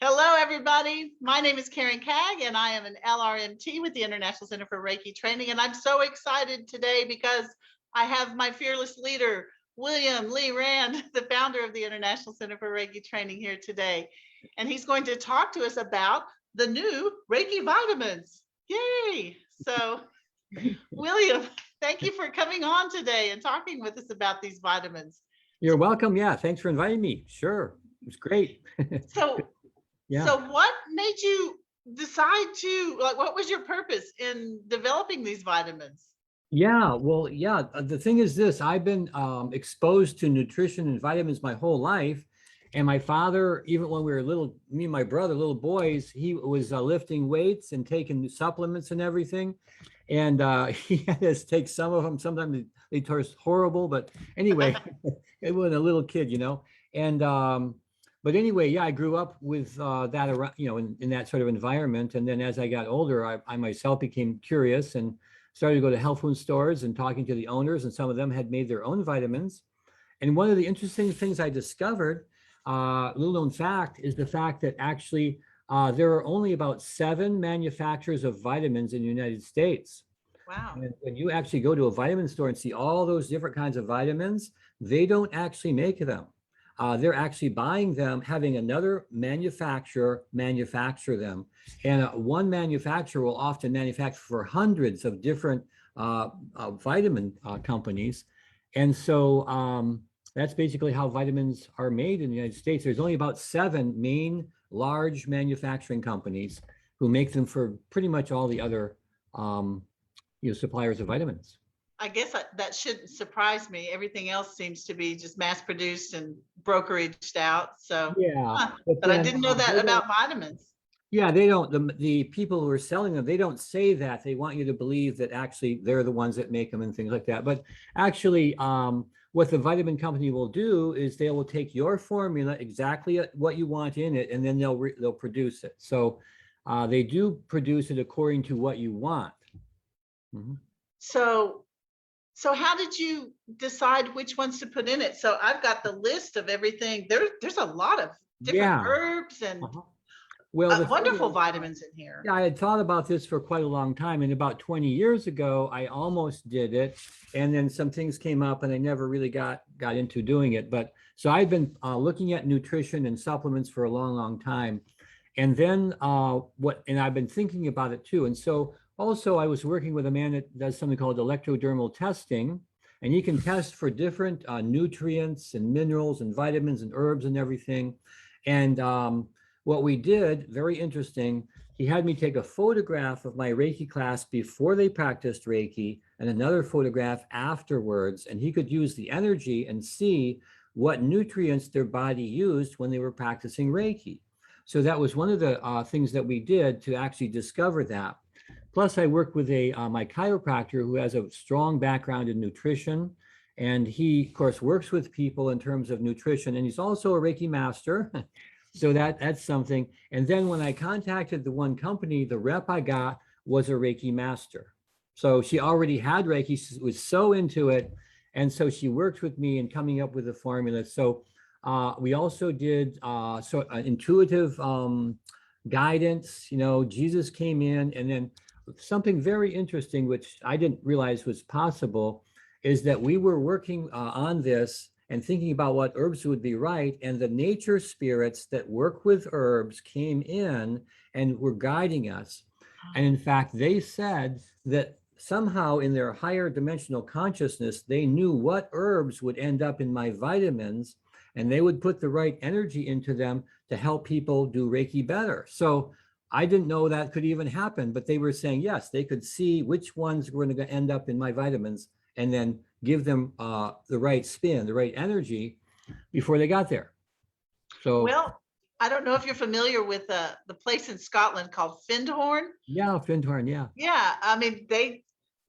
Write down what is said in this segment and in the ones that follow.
Hello, everybody. My name is Karen Kag, and I am an LRMT with the International Center for Reiki Training. And I'm so excited today because I have my fearless leader, William Lee Rand, the founder of the International Center for Reiki Training, here today. And he's going to talk to us about the new Reiki Vitamins. Yay! So, William, thank you for coming on today and talking with us about these vitamins. You're welcome. Yeah, thanks for inviting me. Sure, it was great. So, Yeah. So what made you decide to, what was your purpose in developing these vitamins? Yeah, well, yeah, the thing is this, I've been exposed to nutrition and vitamins my whole life. And my father, even when we were little, me and my brother, little boys, he was lifting weights and taking supplements and everything. And he had us take some of them. Sometimes they taste horrible, but anyway, it was a little kid, And but anyway, yeah, I grew up with that around, in that sort of environment. And then as I got older, I myself became curious and started to go to health food stores and talking to the owners, and some of them had made their own vitamins. And one of the interesting things I discovered, little known fact, is the fact that actually there are only about 7 manufacturers of vitamins in the United States. Wow. And when you actually go to a vitamin store and see all those different kinds of vitamins, they don't actually make them. They're actually buying them, having another manufacturer manufacture them. And one manufacturer will often manufacture for hundreds of different vitamin companies. And so that's basically how vitamins are made in the United States. There's only about 7 main large manufacturing companies who make them for pretty much all the other suppliers of vitamins. I guess that shouldn't surprise me. Everything else seems to be just mass produced and brokeraged out. So yeah, but I didn't know that about vitamins. Yeah, they don't, the people who are selling them, they don't say that. They want you to believe that actually they're the ones that make them and things like that. But actually, what the vitamin company will do is they will take your formula, exactly what you want in it, and then they'll produce it. So they do produce it according to what you want. Mm-hmm. So how did you decide which ones to put in it? So I've got the list of everything. There's a lot of different herbs and well, wonderful vitamins in here. Yeah, I had thought about this for quite a long time. And about 20 years ago, I almost did it. And then some things came up and I never really got into doing it. But so I've been looking at nutrition and supplements for a long, long time. And then and I've been thinking about it too. And so also I was working with a man that does something called electrodermal testing. And he can test for different nutrients and minerals and vitamins and herbs and everything. And what we did, very interesting, he had me take a photograph of my Reiki class before they practiced Reiki and another photograph afterwards. And he could use the energy and see what nutrients their body used when they were practicing Reiki. So that was one of the things that we did to actually discover that. Plus, I worked with my chiropractor who has a strong background in nutrition. And he, of course, works with people in terms of nutrition. And he's also a Reiki master. So that's something. And then when I contacted the one company, the rep I got was a Reiki master. So she already had Reiki, she was so into it. And so she worked with me in coming up with a formula. So we also did intuitive guidance. Jesus came in, and then something very interesting, which I didn't realize was possible, is that we were working on this and thinking about what herbs would be right. And the nature spirits that work with herbs came in and were guiding us. And in fact, they said that somehow in their higher dimensional consciousness, they knew what herbs would end up in my vitamins, and they would put the right energy into them to help people do Reiki better. So I didn't know that could even happen, but they were saying, yes, they could see which ones were going to end up in my vitamins and then give them the right spin, the right energy before they got there. So, well, I don't know if you're familiar with the place in Scotland called Findhorn. Yeah, Findhorn, yeah. Yeah, I mean,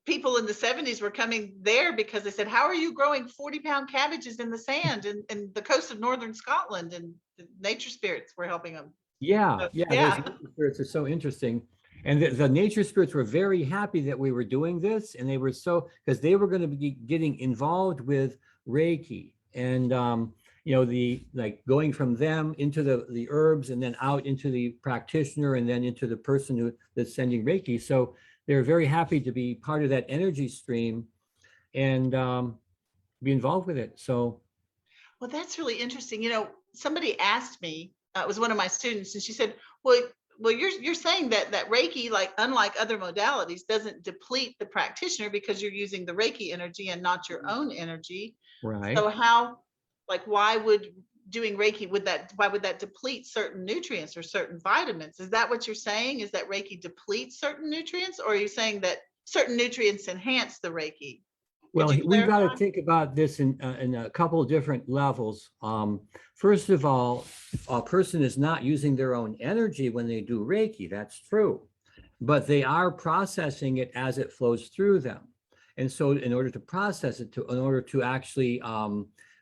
people in the 70s were coming there because they said, how are you growing 40-pound cabbages in the sand in the coast of northern Scotland? And the nature spirits were helping them. Yeah. Those Nature spirits are so interesting. And the nature spirits were very happy that we were doing this. And they were because they were going to be getting involved with Reiki. And the like going from them into the herbs and then out into the practitioner and then into the person that's sending Reiki. So they're very happy to be part of that energy stream and be involved with it. So Well, that's really interesting. Somebody asked me, it was one of my students, and she said, well, you're saying that Reiki, like unlike other modalities, doesn't deplete the practitioner because you're using the Reiki energy and not your own energy. right. So how, like, why would doing Reiki, why would that deplete certain nutrients or certain vitamins? Is that what you're saying? Is that Reiki depletes certain nutrients, or are you saying that certain nutrients enhance the Reiki? Could Well, you we've got to clarify? think about this in a couple of different levels. First of all, a person is not using their own energy when they do Reiki. That's true, but they are processing it as it flows through them. And so in order to process it, in order to actually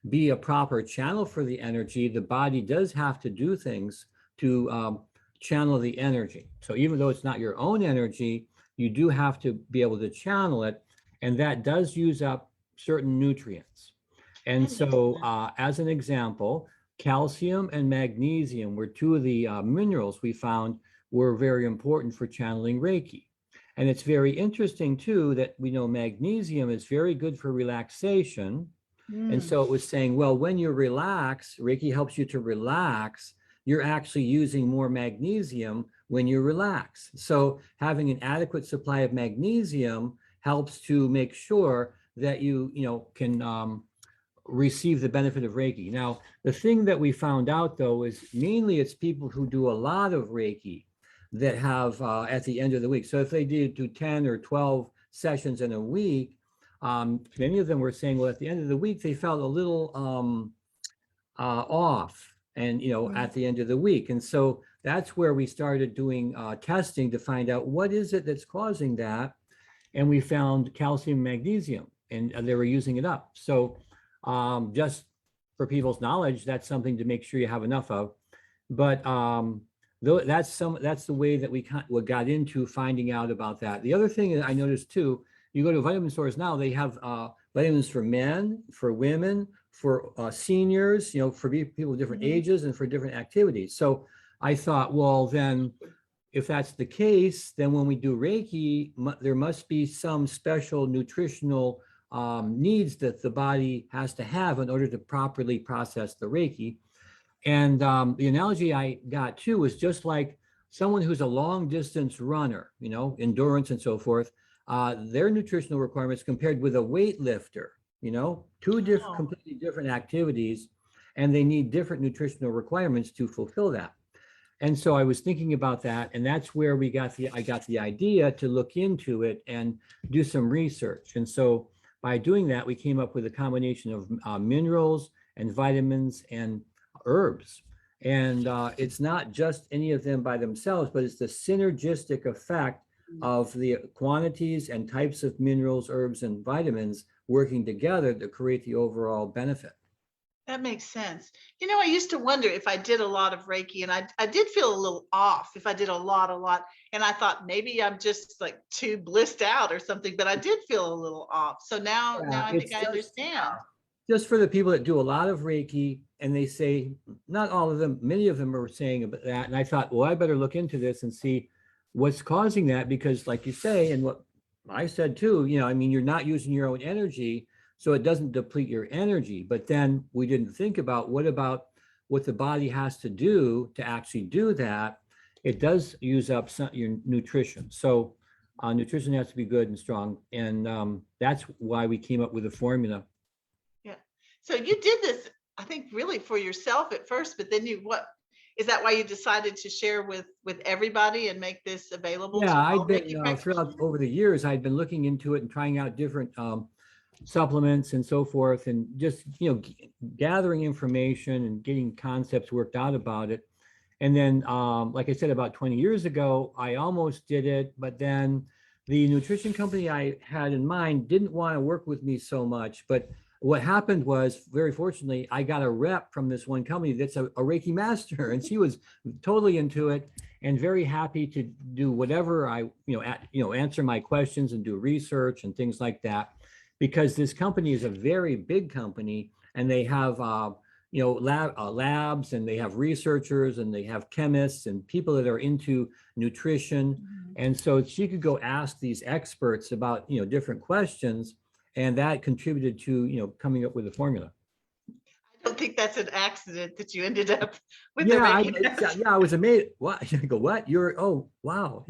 be a proper channel for the energy, the body does have to do things to channel the energy. So even though it's not your own energy, you do have to be able to channel it, and that does use up certain nutrients. And That makes so, sense. as an example, calcium and magnesium were two of the minerals we found were very important for channeling Reiki. And it's very interesting too that we know magnesium is very good for relaxation. And Mm. so it was saying, well, when you relax, Reiki helps you to relax. You're actually using more magnesium when you relax. So having an adequate supply of magnesium helps to make sure that you can receive the benefit of Reiki. Now, the thing that we found out though is mainly it's people who do a lot of Reiki that have at the end of the week. So if they do 10 or 12 sessions in a week, many of them were saying, well, at the end of the week, they felt a little off and, Mm. at the end of the week. And so that's where we started doing testing to find out what is it that's causing that. And we found calcium, magnesium, and they were using it up. So just for people's knowledge, that's something to make sure you have enough of. But that's the way that we got into finding out about that. The other thing that I noticed too, you go to vitamin stores now, they have vitamins for men, for women, for seniors, for people of different Mhm. ages and for different activities. So I thought, well, then if that's the case, then when we do Reiki, there must be some special nutritional needs that the body has to have in order to properly process the Reiki. And the analogy I got too was just like someone who's a long distance runner, endurance and so forth, their nutritional requirements compared with a weightlifter, two Oh, completely different activities, and they need different nutritional requirements to fulfill that. And so I was thinking about that, and that's where I got the idea to look into it and do some research. And so by doing that, we came up with a combination of minerals and vitamins and herbs. And it's not just any of them by themselves, but it's the synergistic effect of the quantities and types of minerals, herbs, and vitamins working together to create the overall benefit. that makes sense. I used to wonder if I did a lot of Reiki, and I did feel a little off if I did a lot. And I thought maybe I'm just like too blissed out or something, but I did feel a little off. So now Yeah, I think it's I just understand. just for the people that do a lot of Reiki, and they say, not all of them, many of them are saying about that. And I thought, well, I better look into this and see what's causing that, because like you say, and what I said too, I mean, you're not using your own energy, so it doesn't deplete your energy. But then we didn't think about what the body has to do to actually do that. It does use up your nutrition. So nutrition has to be good and strong. And that's why we came up with a formula. Yeah. So you did this, I think, really for yourself at first, but then what is that why you decided to share with everybody and make this available Yeah, to I'd all been Reiki throughout practitioners? over the years, I'd been looking into it and trying out different supplements and so forth, and just gathering information and getting concepts worked out about it. And then, like I said, about 20 years ago, I almost did it, but then the nutrition company I had in mind didn't want to work with me so much. But what happened was, very fortunately, I got a rep from this one company that's a Reiki master, and she was totally into it and very happy to do whatever answer my questions and do research and things like that, because this company is a very big company, and they have labs, and they have researchers, and they have chemists and people that are into nutrition. Mhm. And so she could go ask these experts about, different questions, and that contributed to, coming up with a formula. I don't think that's an accident that you ended up with the Yeah, Reiki master. I was amazed. What? I go, what? Oh, wow.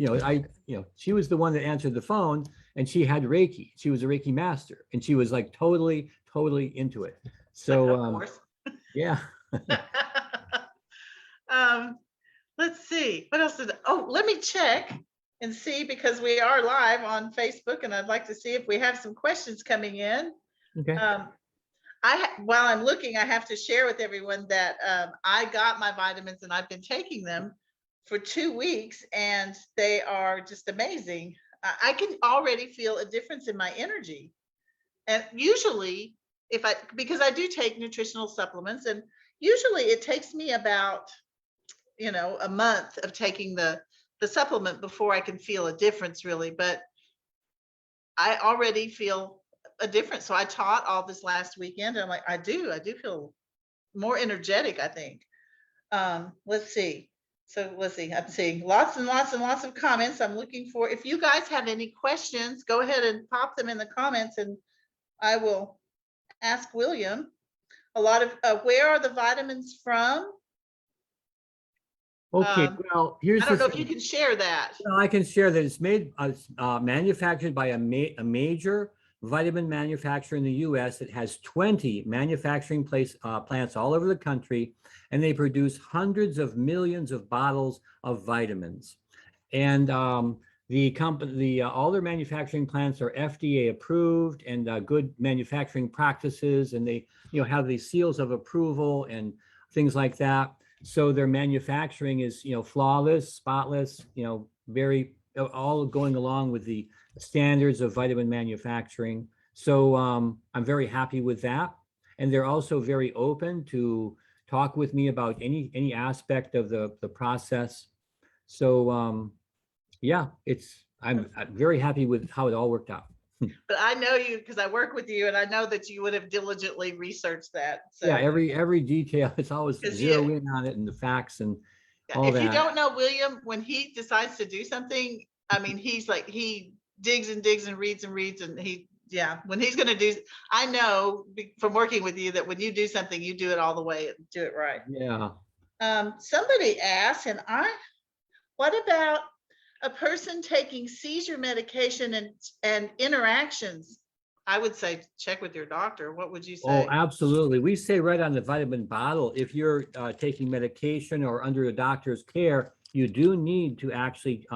She was the one that answered the phone, and she had Reiki. She was a Reiki master, and she was like totally, totally into it. So, Of course. yeah. Um, let's see, what else let me check and see, because we are live on Facebook and I'd like to see if we have some questions coming in. Okay. While I'm looking, I have to share with everyone that I got my vitamins and I've been taking them for 2 weeks and they are just amazing. I can already feel a difference in my energy. And usually because I do take nutritional supplements, and usually it takes me about, a month of taking the supplement before I can feel a difference really, but I already feel a difference. So I taught all this last weekend and I'm like, I do feel more energetic, I think. Let's see. So let's see. I'm seeing lots and lots and lots of comments. I'm looking for, if you guys have any questions, go ahead and pop them in the comments and I will ask William. A lot of where are the vitamins from? Okay. Well, here's I don't the know if you thing. can share that. I can share that it's manufactured by a major vitamin manufacturer in the U.S. that has 20 manufacturing plants all over the country, and they produce hundreds of millions of bottles of vitamins. And the company, all their manufacturing plants are FDA approved and good manufacturing practices, and they, have these seals of approval and things like that. So their manufacturing is, flawless, spotless, very all going along with the standards of vitamin manufacturing. So I'm very happy with that. And they're also very open to talk with me about any aspect of the process. So yeah, I'm very happy with how it all worked out. But I know you because I work with you, and I know that you would have diligently researched that. So Yeah, every detail, it's always 'cause zero in on it and the facts and all if you that. don't know William, when he decides to do something, I mean, he's like, he digs and digs and reads, and when he's going to do, I know from working with you that when you do something, you do it all the way and do it right. Yeah. Somebody asked, what about a person taking seizure medication and interactions? I would say check with your doctor. What would you say? Oh, absolutely. We say right on the vitamin bottle, if you're taking medication or under a doctor's care, you do need to actually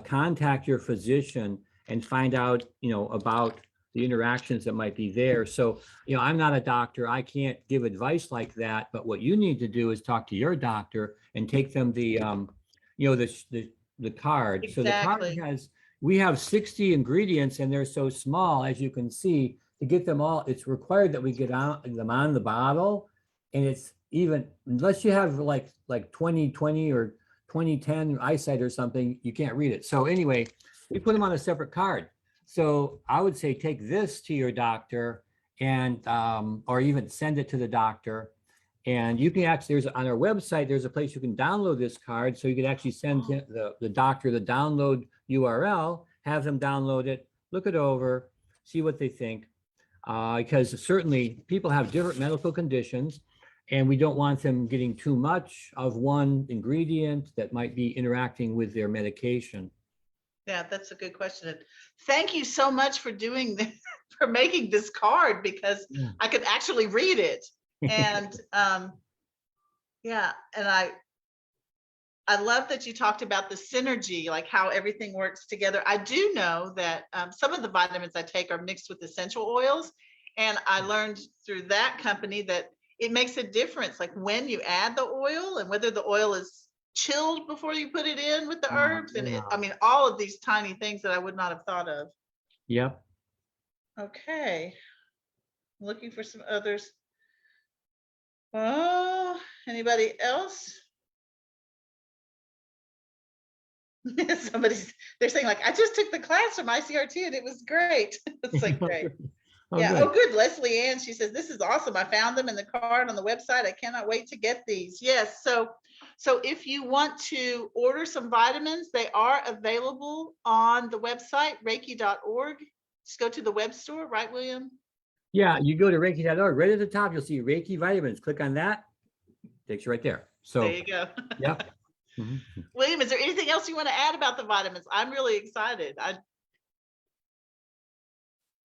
contact your physician and find out, about the interactions that might be there. So, I'm not a doctor. I can't give advice like that. But what you need to do is talk to your doctor and take them the card. So the card Exactly. we have 60 ingredients and they're so small, as you can see. To get them all, it's required that we get them on the bottle, and it's even unless you have like 20/20 or 20/10 eyesight or something, you can't read it. So anyway, we put them on a separate card. So I would say take this to your doctor and or even send it to the doctor. And you can actually, there's on our website, there's a place you can download this card. So you can actually send the doctor the download URL, have them download it, look it over, see what they think. Because certainly people have different medical conditions and we don't want them getting too much of one ingredient that might be interacting with their medication. Yeah, that's a good question. And thank you so much for doing this, for making this card, because I could actually read it. And yeah, and I love that you talked about the synergy, like how everything works together. I do know that some of the vitamins I take are mixed with essential oils. And I learned through that company that it makes a difference, like when you add the oil and whether the oil is chilled before you put it in with the herbs. And I mean, all of these tiny things that I would not have thought of. Yep. Okay. Looking for some others. Oh, anybody else? They're saying like, I just took the class from ICRT and it was great. It's like, great. Oh, Yeah. good. Oh, good. Leslie Ann, she says, this is awesome. I found them in the card on the website. I cannot wait to get these. Yes. So if you want to order some vitamins, they are available on the website, reiki.org. Just go to the web store, right, William? Yeah, you go to Reiki.org. Right at the top, you'll see Reiki Vitamins. Click on that. Takes you right there. There So, you go. yeah. Mhm. William, is there anything else you want to add about the vitamins? I'm really excited.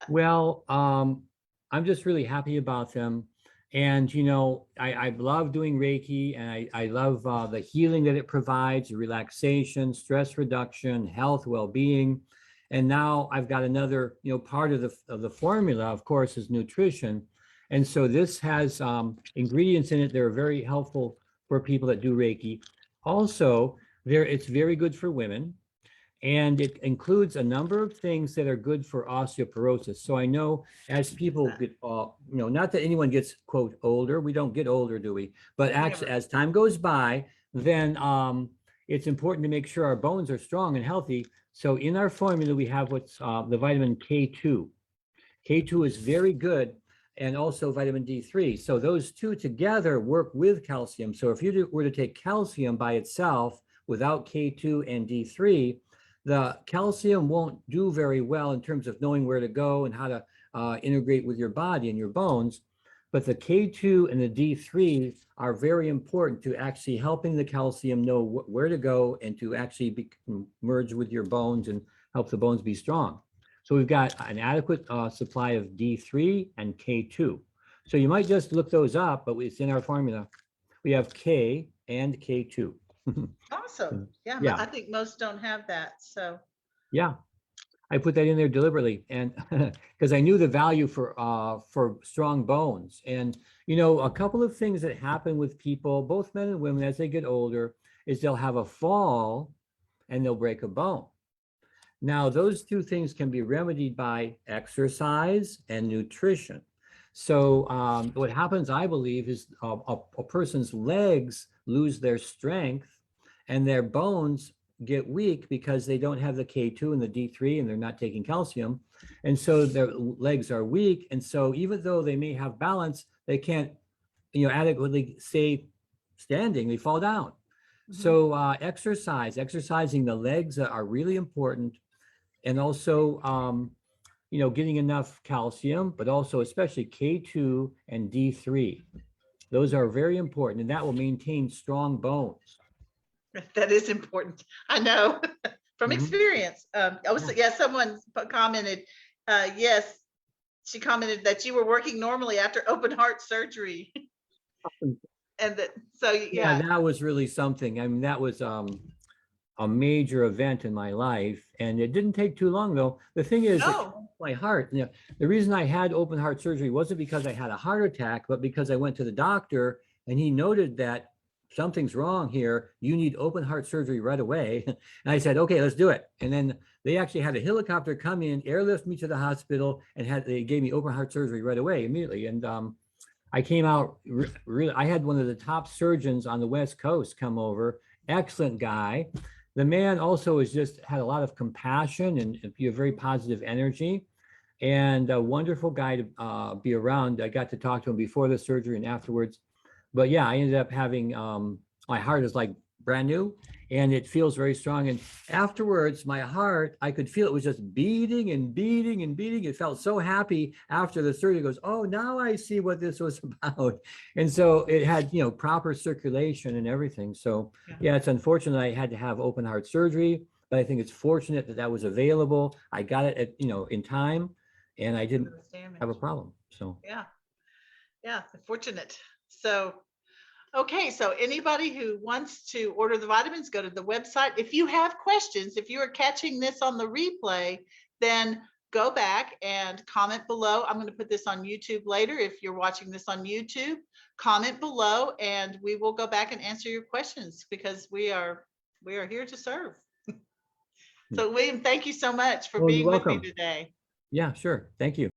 Well, I'm just really happy about them. And, you know, I love doing Reiki, and I love the healing that it provides, relaxation, stress reduction, health, well-being. And now I've got another, you know, part of the formula, of course, is nutrition. And so this has ingredients in it that are very helpful for people that do Reiki. Also, it's very good for women. And it includes a number of things that are good for osteoporosis. So I know as people get, you know, not that anyone gets, quote, older, we don't get older, do we? But actually, Never. as time goes by, then it's important to make sure our bones are strong and healthy. So in our formula, we have what's the vitamin K2. K2 is very good, and also vitamin D3. So those two together work with calcium. So if you were to take calcium by itself without K2 and D3, the calcium won't do very well in terms of knowing where to go and how to integrate with your body and your bones. But the K2 and the D3 are very important to actually helping the calcium know where to go and to actually merge with your bones and help the bones be strong. So we've got an adequate supply of D3 and K2. So you might just look those up, but it's in our formula. We have K and K2. Awesome. Yeah, Yeah. I think most don't have that. So Yeah, I put that in there deliberately, and because I knew the value for strong bones. And you know, a couple of things that happen with people, both men and women, as they get older, is they'll have a fall and they'll break a bone. Now, those two things can be remedied by exercise and nutrition. So what happens, I believe, is a person's legs lose their strength and their bones get weak because they don't have the K2 and the D3 and they're not taking calcium. And so their legs are weak. And so even though they may have balance, they can't, you know, adequately stay standing, they fall down. So exercising the legs are really important. And also, you know, getting enough calcium, but also especially K2 and D3. Those are very important, and that will maintain strong bones. that is important. I know from Mhm. experience. Yeah. Yeah, someone commented, yes, she commented that you were working normally after open heart surgery. And that, so Yeah, yeah. that was really something. I mean, that was a major event in my life, and it didn't take too long though. The thing is, it No. my heart. You know, the reason I had open heart surgery wasn't because I had a heart attack, but because I went to the doctor and he noted that something's wrong here. You need open heart surgery right away. And I said, okay, let's do it. And then they actually had a helicopter come in, airlift me to the hospital, and they gave me open heart surgery right away, immediately. And I came out really. I had one of the top surgeons on the West Coast come over. Excellent guy. The man also has just had a lot of compassion and a very positive energy, and a wonderful guy to be around. I got to talk to him before the surgery and afterwards. But yeah, I ended up having my heart is like brand new, and it feels very strong. And afterwards, my heart, I could feel it was just beating and beating and beating. It felt so happy after the surgery. It goes, oh, now I see what this was about. And so it had, you know, proper circulation and everything. So yeah, it's unfortunate I had to have open heart surgery, but I think it's fortunate that that was available. I got it at, you know, in time, and I didn't have a problem. So Yeah. Yeah. Fortunate. So okay, so anybody who wants to order the vitamins, go to the website. If you have questions, if you are catching this on the replay, then go back and comment below. I'm going to put this on YouTube later. If you're watching this on YouTube, comment below and we will go back and answer your questions because we are here to serve. So William, thank you so much for well, you're being with me welcome. today. Yeah, sure. Thank you.